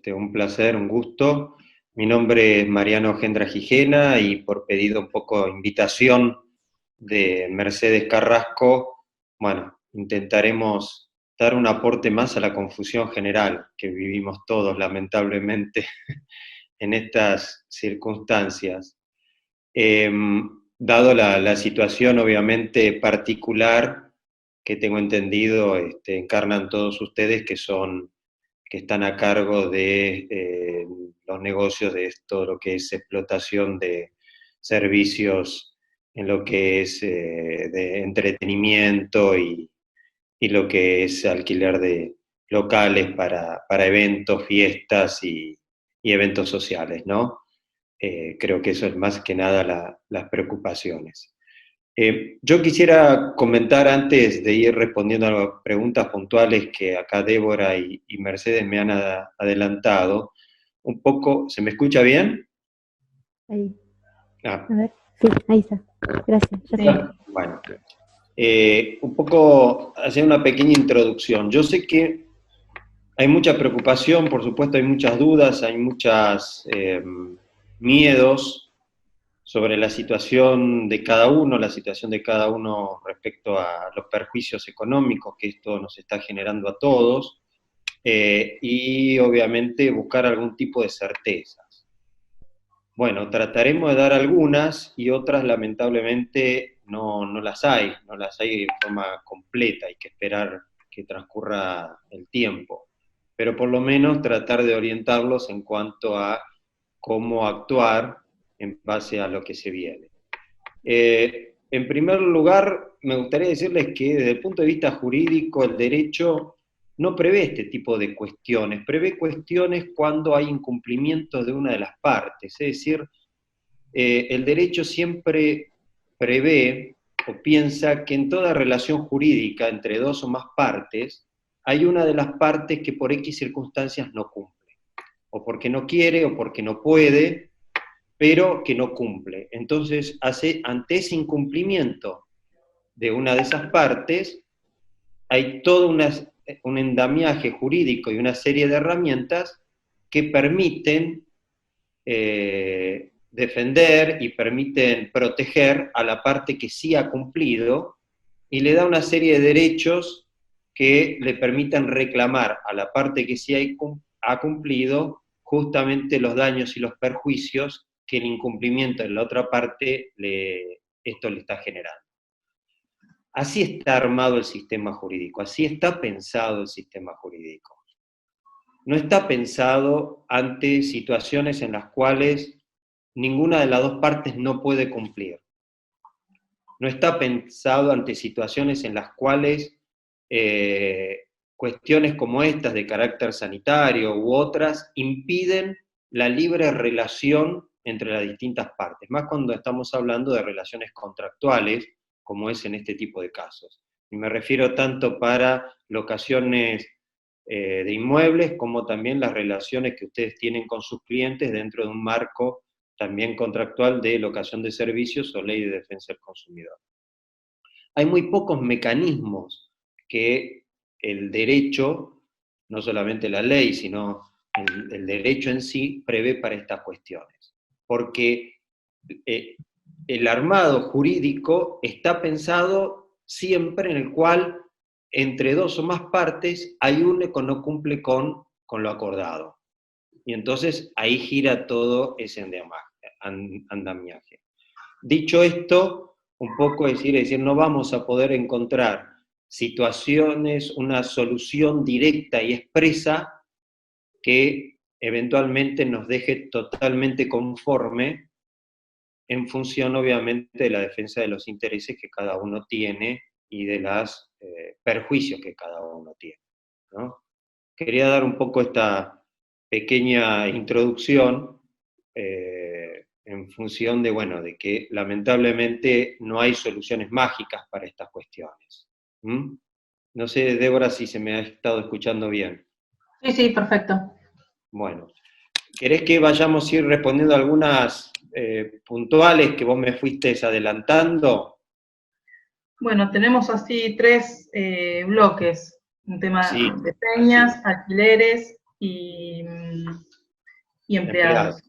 un placer, un gusto. Mi nombre es Mariano Gendra Gijena y por pedido un poco invitación de Mercedes Carrasco, bueno, intentaremos dar un aporte más a la confusión general que vivimos todos, lamentablemente, en estas circunstancias. Dado la situación obviamente particular que tengo entendido, encarnan todos ustedes que están a cargo de los negocios de todo lo que es explotación de servicios en lo que es de entretenimiento y lo que es alquiler de locales para eventos, fiestas y eventos sociales, ¿no? Creo que eso es más que nada las preocupaciones. Yo quisiera comentar antes de ir respondiendo a las preguntas puntuales que acá Débora y Mercedes me han adelantado, un poco, ¿se me escucha bien? Ahí. Ah. A ver, sí, ahí está. Gracias. Sí. Bueno, un poco hacer una pequeña introducción. Yo sé que hay mucha preocupación, por supuesto hay muchas dudas, hay muchos miedos sobre la situación de cada uno, respecto a los perjuicios económicos que esto nos está generando a todos, y obviamente buscar algún tipo de certezas. Bueno, trataremos de dar algunas y otras lamentablemente no las hay de forma completa, hay que esperar que transcurra el tiempo, pero por lo menos tratar de orientarlos en cuanto a cómo actuar en base a lo que se viene. En primer lugar, me gustaría decirles que desde el punto de vista jurídico, el derecho no prevé este tipo de cuestiones, prevé cuestiones cuando hay incumplimiento de una de las partes, es decir, el derecho siempre prevé o piensa que en toda relación jurídica entre dos o más partes, hay una de las partes que por X circunstancias no cumple, o porque no quiere, o porque no puede, pero que no cumple. Entonces, ante ese incumplimiento de una de esas partes, hay todo un endamiaje jurídico y una serie de herramientas que permiten defender y permiten proteger a la parte que sí ha cumplido y le da una serie de derechos que le permitan reclamar a la parte que sí ha cumplido justamente los daños y los perjuicios que el incumplimiento en la otra parte esto le está generando. Así está armado el sistema jurídico, así está pensado el sistema jurídico. No está pensado ante situaciones en las cuales ninguna de las dos partes no puede cumplir. No está pensado ante situaciones en las cuales cuestiones como estas de carácter sanitario u otras impiden la libre relación entre las distintas partes, más cuando estamos hablando de relaciones contractuales, como es en este tipo de casos. Y me refiero tanto para locaciones de inmuebles, como también las relaciones que ustedes tienen con sus clientes dentro de un marco también contractual de locación de servicios o ley de defensa del consumidor. Hay muy pocos mecanismos que el derecho, no solamente la ley, sino el derecho en sí, prevé para estas cuestiones. Porque el armado jurídico está pensado siempre en el cual entre dos o más partes hay uno que no cumple con lo acordado. Y entonces ahí gira todo ese andamiaje. Dicho esto, un poco decir, no vamos a poder encontrar situaciones, una solución directa y expresa que eventualmente nos deje totalmente conforme en función, obviamente, de la defensa de los intereses que cada uno tiene y de los perjuicios que cada uno tiene, ¿no? Quería dar un poco esta pequeña introducción en función de, bueno, de que lamentablemente no hay soluciones mágicas para estas cuestiones. No sé, Débora, si se me ha estado escuchando bien. Sí, perfecto. Bueno, ¿querés que vayamos a ir respondiendo algunas puntuales que vos me fuiste adelantando? Bueno, tenemos así 3 bloques, un tema Sí, de peñas, alquileres y, y empleados.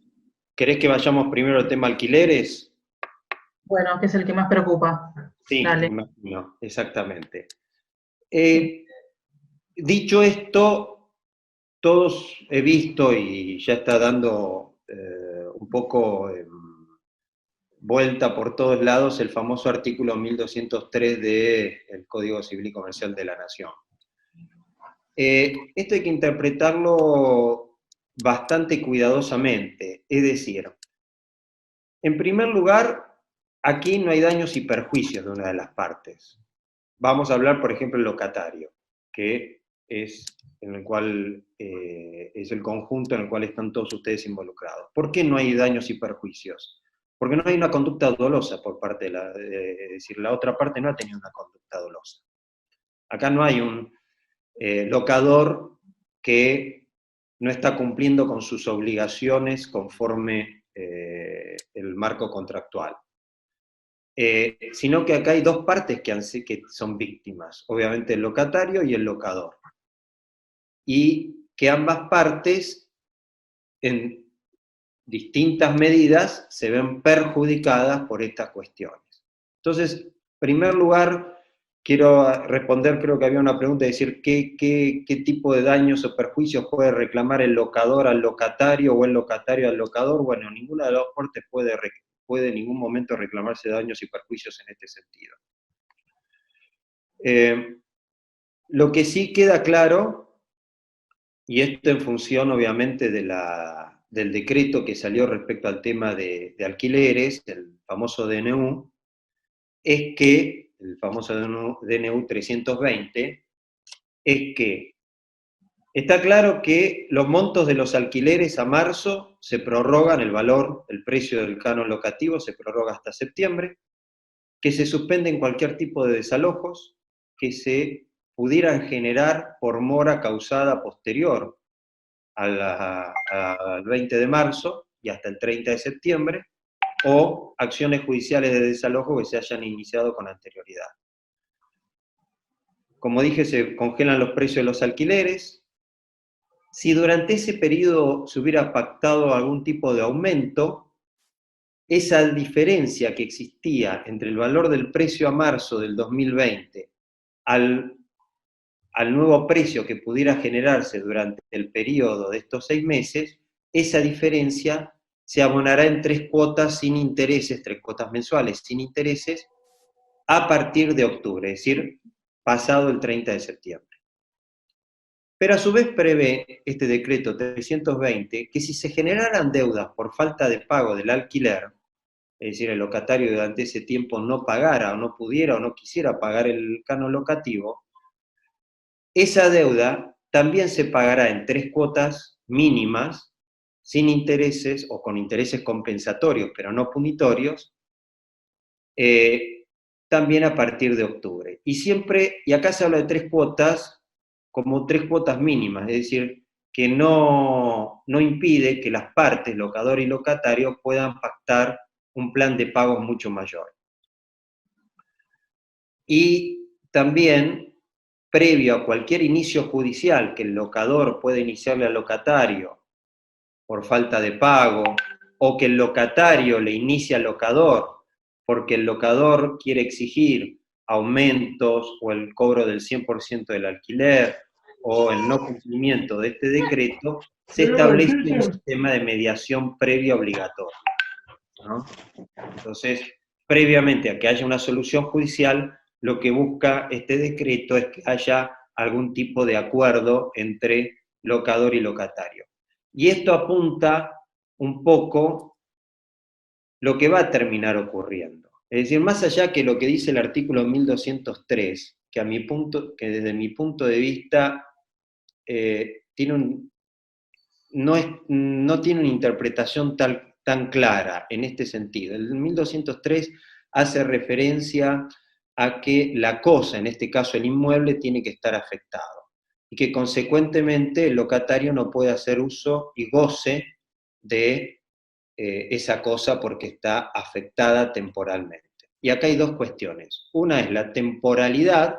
¿Querés que vayamos primero al tema alquileres? Bueno, que es el que más preocupa. Sí, Dale. me imagino, exactamente. Dicho esto, todos he visto y ya está dando un poco vuelta por todos lados el famoso artículo 1203 del Código Civil y Comercial de la Nación. Esto hay que interpretarlo bastante cuidadosamente, es decir, en primer lugar, aquí no hay daños y perjuicios de una de las partes. Vamos a hablar, por ejemplo, del locatario, que es en el cual es el conjunto en el cual están todos ustedes involucrados. ¿Por qué no hay daños y perjuicios? Porque no hay una conducta dolosa por parte es decir, la otra parte no ha tenido una conducta dolosa. Acá no hay un locador que no está cumpliendo con sus obligaciones conforme el marco contractual. Sino que acá hay dos partes que son víctimas, obviamente el locatario y el locador. Y que ambas partes, en distintas medidas, se ven perjudicadas por estas cuestiones. Entonces, en primer lugar, quiero responder, creo que había una pregunta, de decir, ¿qué tipo de daños o perjuicios puede reclamar el locador al locatario o el locatario al locador? Bueno, ninguna de las dos partes puede en ningún momento reclamarse daños y perjuicios en este sentido. Lo que sí queda claro, y esto en función obviamente del decreto que salió respecto al tema de alquileres, el famoso DNU, es que, el famoso DNU 320, es que está claro que los montos de los alquileres a marzo se prorrogan, el precio del canon locativo se prorroga hasta septiembre, que se suspenden cualquier tipo de desalojos que se pudieran generar por mora causada posterior al 20 de marzo y hasta el 30 de septiembre, o acciones judiciales de desalojo que se hayan iniciado con anterioridad. Como dije, se congelan los precios de los alquileres. Si durante ese periodo se hubiera pactado algún tipo de aumento, esa diferencia que existía entre el valor del precio a marzo del 2020 al nuevo precio que pudiera generarse durante el periodo de estos 6 meses, esa diferencia se abonará en 3 cuotas sin intereses, 3 cuotas mensuales sin intereses, a partir de octubre, es decir, pasado el 30 de septiembre. Pero a su vez prevé este decreto 320 que si se generaran deudas por falta de pago del alquiler, es decir, el locatario durante ese tiempo no pagara o no pudiera o no quisiera pagar el canon locativo, esa deuda también se pagará en 3 cuotas mínimas, sin intereses o con intereses compensatorios, pero no punitorios, también a partir de octubre. Y acá se habla de 3 cuotas como 3 cuotas mínimas, es decir, que no impide que las partes, locador y locatario, puedan pactar un plan de pagos mucho mayor. Y también, previo a cualquier inicio judicial que el locador pueda iniciarle al locatario por falta de pago, o que el locatario le inicie al locador porque el locador quiere exigir aumentos o el cobro del 100% del alquiler, o el no cumplimiento de este decreto, se establece un sistema de mediación previa obligatoria, ¿no? Entonces, previamente a que haya una solución judicial, lo que busca este decreto es que haya algún tipo de acuerdo entre locador y locatario. Y esto apunta un poco lo que va a terminar ocurriendo. Es decir, más allá que lo que dice el artículo 1203, que desde mi punto de vista no tiene una interpretación tan clara en este sentido. El 1203 hace referencia a que la cosa, en este caso el inmueble, tiene que estar afectado, y que consecuentemente el locatario no puede hacer uso y goce de esa cosa porque está afectada temporalmente. Y acá hay dos cuestiones. Una es la temporalidad,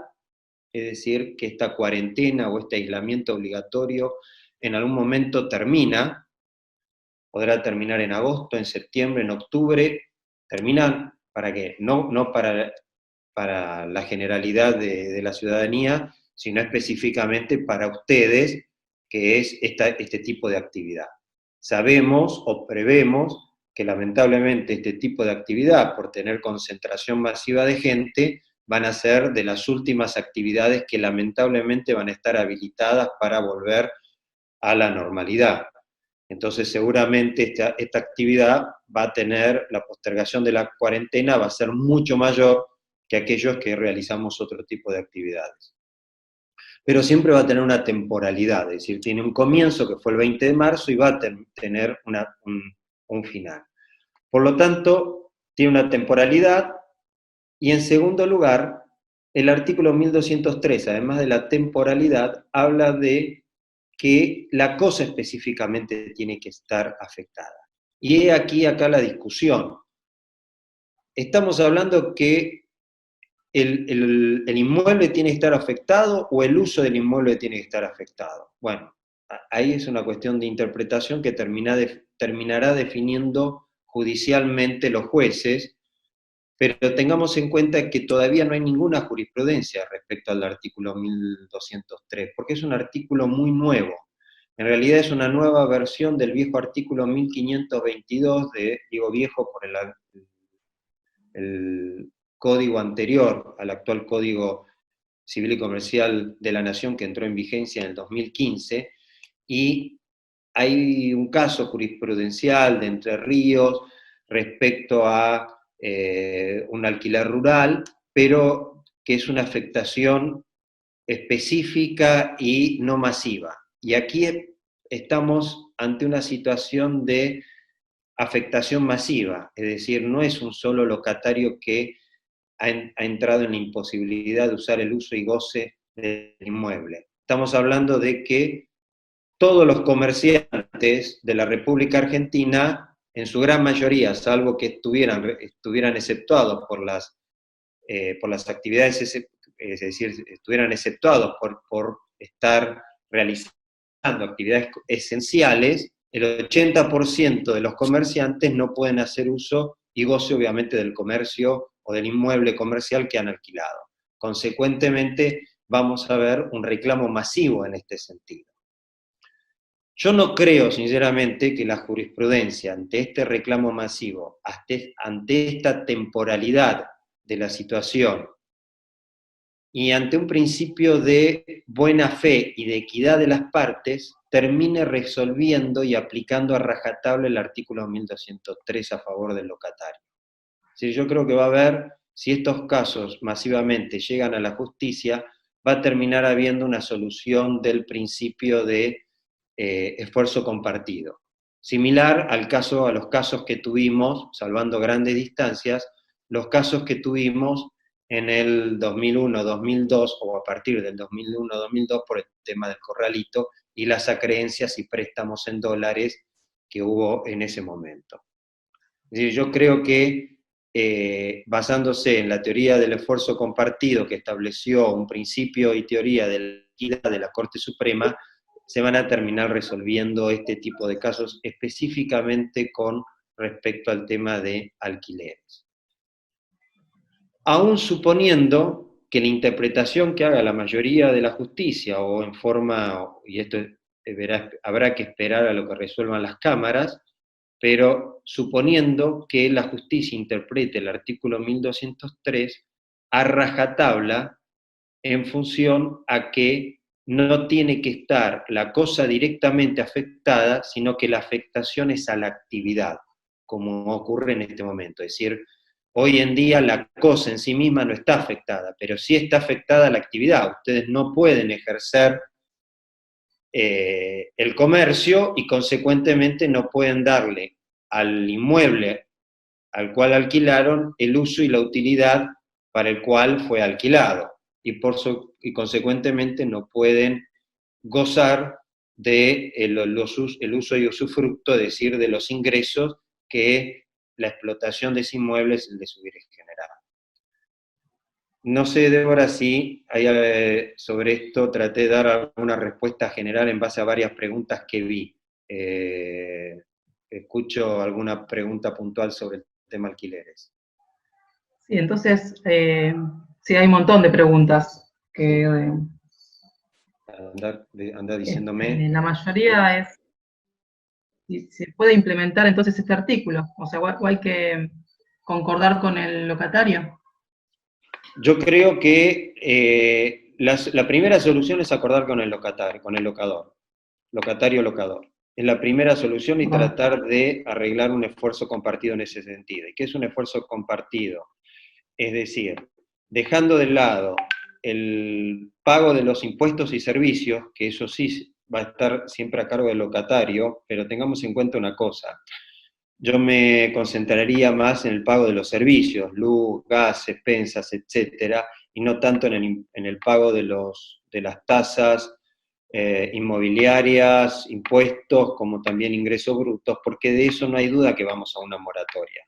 es decir, que esta cuarentena o este aislamiento obligatorio en algún momento termina, podrá terminar en agosto, en septiembre, en octubre, terminan, ¿para qué? No para la generalidad de la ciudadanía, sino específicamente para ustedes, que es este tipo de actividad. Sabemos o prevemos que lamentablemente este tipo de actividad, por tener concentración masiva de gente, van a ser de las últimas actividades que lamentablemente van a estar habilitadas para volver a la normalidad. Entonces seguramente esta actividad va a tener, la postergación de la cuarentena va a ser mucho mayor que aquellos que realizamos otro tipo de actividades. Pero siempre va a tener una temporalidad, es decir, tiene un comienzo que fue el 20 de marzo y va a tener un final. Por lo tanto, tiene una temporalidad, y en segundo lugar, el artículo 1203, además de la temporalidad, habla de que la cosa específicamente tiene que estar afectada. Y he aquí acá la discusión. Estamos hablando que el inmueble tiene que estar afectado o el uso del inmueble tiene que estar afectado. Bueno, ahí es una cuestión de interpretación que terminará definiendo judicialmente los jueces, pero tengamos en cuenta que todavía no hay ninguna jurisprudencia respecto al artículo 1203, porque es un artículo muy nuevo. En realidad es una nueva versión del viejo artículo 1522, digo viejo por el código anterior al actual Código Civil y Comercial de la Nación, que entró en vigencia en el 2015, y hay un caso jurisprudencial de Entre Ríos respecto a un alquiler rural, pero que es una afectación específica y no masiva. Y aquí estamos ante una situación de afectación masiva, es decir, no es un solo locatario que ha entrado en la imposibilidad de usar el uso y goce del inmueble. Estamos hablando de que todos los comerciantes de la República Argentina, en su gran mayoría, salvo que estuvieran exceptuados por las actividades, es decir, estuvieran exceptuados por estar realizando actividades esenciales, el 80% de los comerciantes no pueden hacer uso y goce obviamente del comercio o del inmueble comercial que han alquilado. Consecuentemente, vamos a ver un reclamo masivo en este sentido. Yo no creo, sinceramente, que la jurisprudencia ante este reclamo masivo, ante esta temporalidad de la situación, y ante un principio de buena fe y de equidad de las partes, termine resolviendo y aplicando a rajatabla el artículo 1203 a favor del locatario. Sí, yo creo que va a haber, si estos casos masivamente llegan a la justicia, va a terminar habiendo una solución del principio de esfuerzo compartido. Similar a los casos que tuvimos, salvando grandes distancias, los casos que tuvimos en el 2001-2002 o a partir del 2001-2002 por el tema del corralito y las acreencias y préstamos en dólares que hubo en ese momento. Es decir, yo creo que basándose en la teoría del esfuerzo compartido que estableció un principio y teoría de la equidad de la Corte Suprema, se van a terminar resolviendo este tipo de casos específicamente con respecto al tema de alquileres. Aún suponiendo que la interpretación que haga la mayoría de la justicia, o en forma, y esto habrá que esperar a lo que resuelvan las cámaras, pero suponiendo que la justicia interprete el artículo 1203 a rajatabla en función a que no tiene que estar la cosa directamente afectada, sino que la afectación es a la actividad, como ocurre en este momento. Es decir, hoy en día la cosa en sí misma no está afectada, pero sí está afectada la actividad. Ustedes no pueden ejercer el comercio y consecuentemente no pueden darle al inmueble al cual alquilaron el uso y la utilidad para el cual fue alquilado. Y consecuentemente no pueden gozar de el uso y usufructo, es decir, de los ingresos que la explotación de ese inmueble les hubiera generado. No sé, Débora, si sobre esto traté de dar alguna respuesta general en base a varias preguntas que vi. Escucho alguna pregunta puntual sobre el tema alquileres. Sí, entonces, sí, hay un montón de preguntas que Anda diciéndome. la mayoría es si se puede implementar entonces este artículo, o sea, o hay que concordar con el locatario. Yo creo que la primera solución es acordar con el locador, locatario-locador. Es la primera solución y Bueno, tratar de arreglar un esfuerzo compartido en ese sentido. ¿Y qué es un esfuerzo compartido? Es decir, dejando de lado el pago de los impuestos y servicios, que eso sí va a estar siempre a cargo del locatario, pero tengamos en cuenta una cosa. Yo me concentraría más en el pago de los servicios, luz, gas, expensas, etcétera, y no tanto en el pago de las tasas inmobiliarias, impuestos, como también ingresos brutos, porque de eso no hay duda que vamos a una moratoria.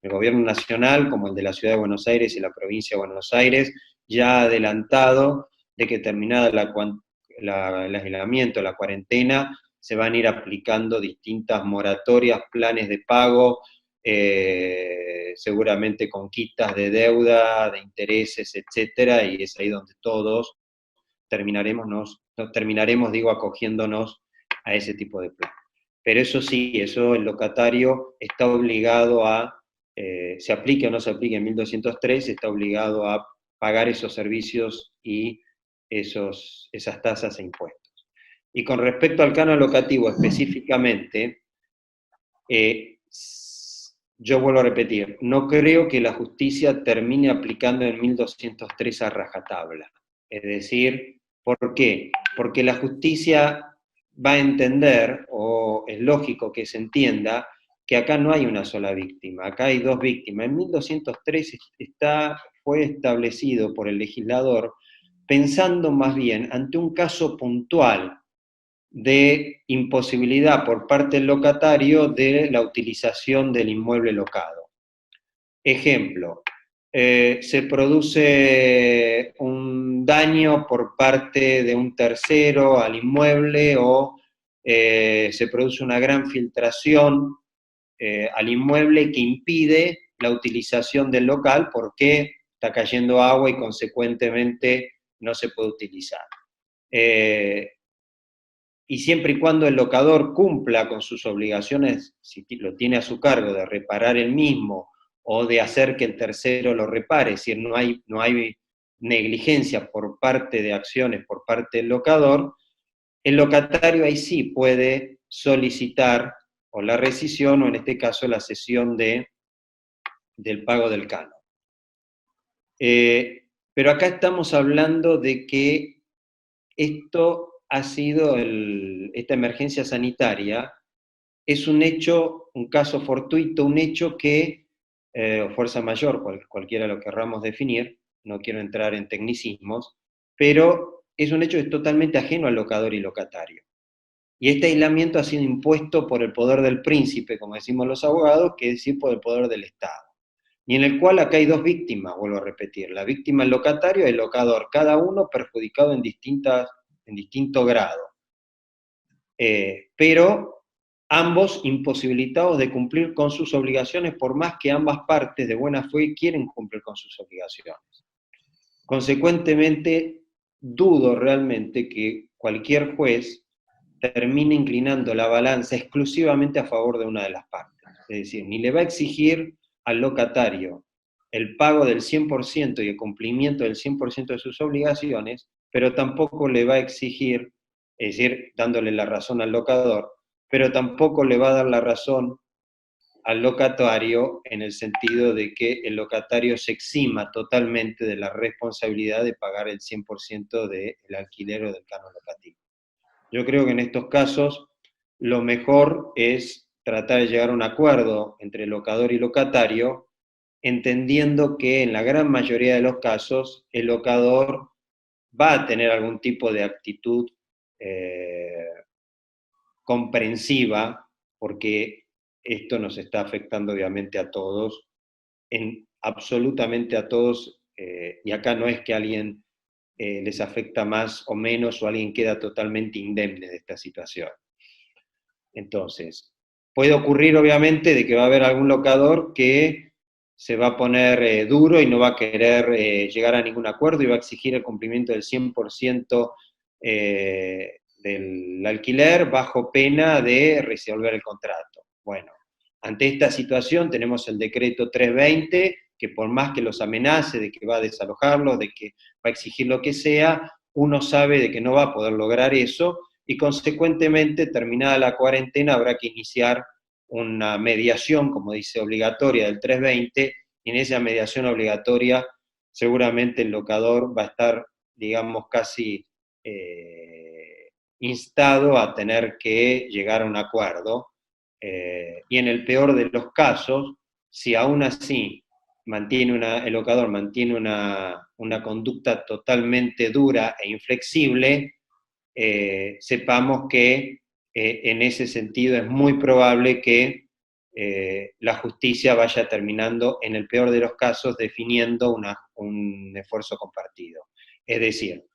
El gobierno nacional, como el de la Ciudad de Buenos Aires y la provincia de Buenos Aires, ya ha adelantado de que terminada el aislamiento, la cuarentena, se van a ir aplicando distintas moratorias, planes de pago, seguramente con quitas de deuda, de intereses, etcétera, y es ahí donde todos terminaremos, digo, acogiéndonos a ese tipo de plan. Pero eso sí, eso el locatario está obligado se aplique o no se aplique en 1203, está obligado a pagar esos servicios y esas tasas e impuestos. Y con respecto al canon locativo específicamente, yo vuelvo a repetir, no creo que la justicia termine aplicando el 1203 a rajatabla. Es decir, ¿por qué? Porque la justicia va a entender, o es lógico que se entienda, que acá no hay una sola víctima, acá hay dos víctimas. En 1203 fue establecido por el legislador pensando más bien ante un caso puntual de imposibilidad por parte del locatario de la utilización del inmueble locado. Ejemplo, se produce un daño por parte de un tercero al inmueble o se produce una gran filtración al inmueble que impide la utilización del local porque está cayendo agua y consecuentemente no se puede utilizar. Y siempre y cuando el locador cumpla con sus obligaciones, si lo tiene a su cargo, de reparar el mismo o de hacer que el tercero lo repare, es decir, no hay negligencia por parte de acciones por parte del locador, el locatario ahí sí puede solicitar o la rescisión o en este caso la cesión del pago del canon. Pero acá estamos hablando de que esto ha sido, esta emergencia sanitaria, es un hecho, un caso fortuito, un hecho que, o fuerza mayor, cualquiera lo querramos definir, no quiero entrar en tecnicismos, pero es un hecho que es totalmente ajeno al locador y locatario. Y este aislamiento ha sido impuesto por el poder del príncipe, como decimos los abogados, que es decir, por el poder del Estado. Y en el cual acá hay dos víctimas, vuelvo a repetir, la víctima el locatario y el locador, cada uno perjudicado en distinto grado. Pero ambos imposibilitados de cumplir con sus obligaciones, por más que ambas partes de buena fe quieren cumplir con sus obligaciones. Consecuentemente, dudo realmente que cualquier juez termine inclinando la balanza exclusivamente a favor de una de las partes. Es decir, ni le va a exigir al locatario el pago del 100% y el cumplimiento del 100% de sus obligaciones, pero tampoco le va a exigir, es decir, dándole la razón al locador, pero tampoco le va a dar la razón al locatario en el sentido de que el locatario se exima totalmente de la responsabilidad de pagar el 100% del alquiler o del canon locativo. Yo creo que en estos casos lo mejor es tratar de llegar a un acuerdo entre locador y locatario, entendiendo que en la gran mayoría de los casos el locador va a tener algún tipo de actitud comprensiva, porque esto nos está afectando obviamente a todos, absolutamente a todos y acá no es que alguien les afecta más o menos o alguien queda totalmente indemne de esta situación. Entonces, puede ocurrir obviamente de que va a haber algún locador que se va a poner duro y no va a querer llegar a ningún acuerdo y va a exigir el cumplimiento del 100% del alquiler bajo pena de resolver el contrato. Bueno, ante esta situación tenemos el decreto 320, que por más que los amenace de que va a desalojarlos, de que va a exigir lo que sea, uno sabe de que no va a poder lograr eso, y consecuentemente, terminada la cuarentena, habrá que iniciar una mediación, como dice, obligatoria del 320, y en esa mediación obligatoria seguramente el locador va a estar, digamos, casi instado a tener que llegar a un acuerdo, y en el peor de los casos, si aún así el locador mantiene una conducta totalmente dura e inflexible, sepamos que en ese sentido es muy probable que la justicia vaya terminando, en el peor de los casos, definiendo un esfuerzo compartido. Es decir,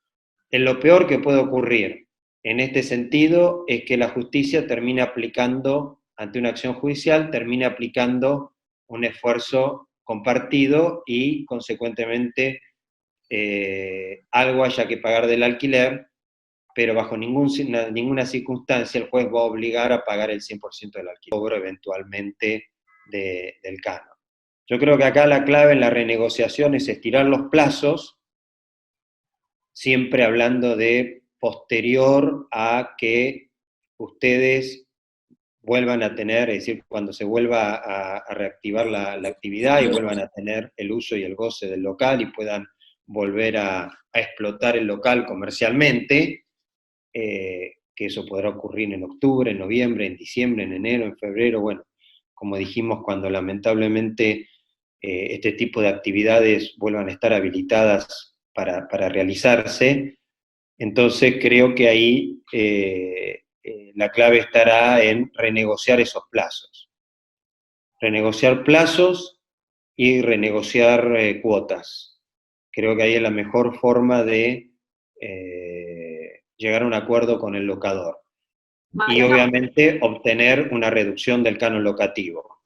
en lo peor que puede ocurrir en este sentido es que la justicia termine aplicando, ante una acción judicial, termine aplicando un esfuerzo compartido y, consecuentemente, algo haya que pagar del alquiler, pero bajo ninguna circunstancia el juez va a obligar a pagar el 100% del alquiler, cobro eventualmente del canon. Yo creo que acá la clave en la renegociación es estirar los plazos, siempre hablando de posterior a que ustedes vuelvan a tener, es decir, cuando se vuelva a reactivar la actividad y vuelvan a tener el uso y el goce del local y puedan volver a explotar el local comercialmente, que eso podrá ocurrir en octubre, en noviembre, en diciembre, en enero, en febrero, bueno, como dijimos, cuando lamentablemente este tipo de actividades vuelvan a estar habilitadas para realizarse. Entonces creo que ahí la clave estará en renegociar esos plazos. Renegociar plazos y renegociar cuotas. Creo que ahí es la mejor forma de llegar a un acuerdo con el locador. Y obviamente obtener una reducción del canon locativo.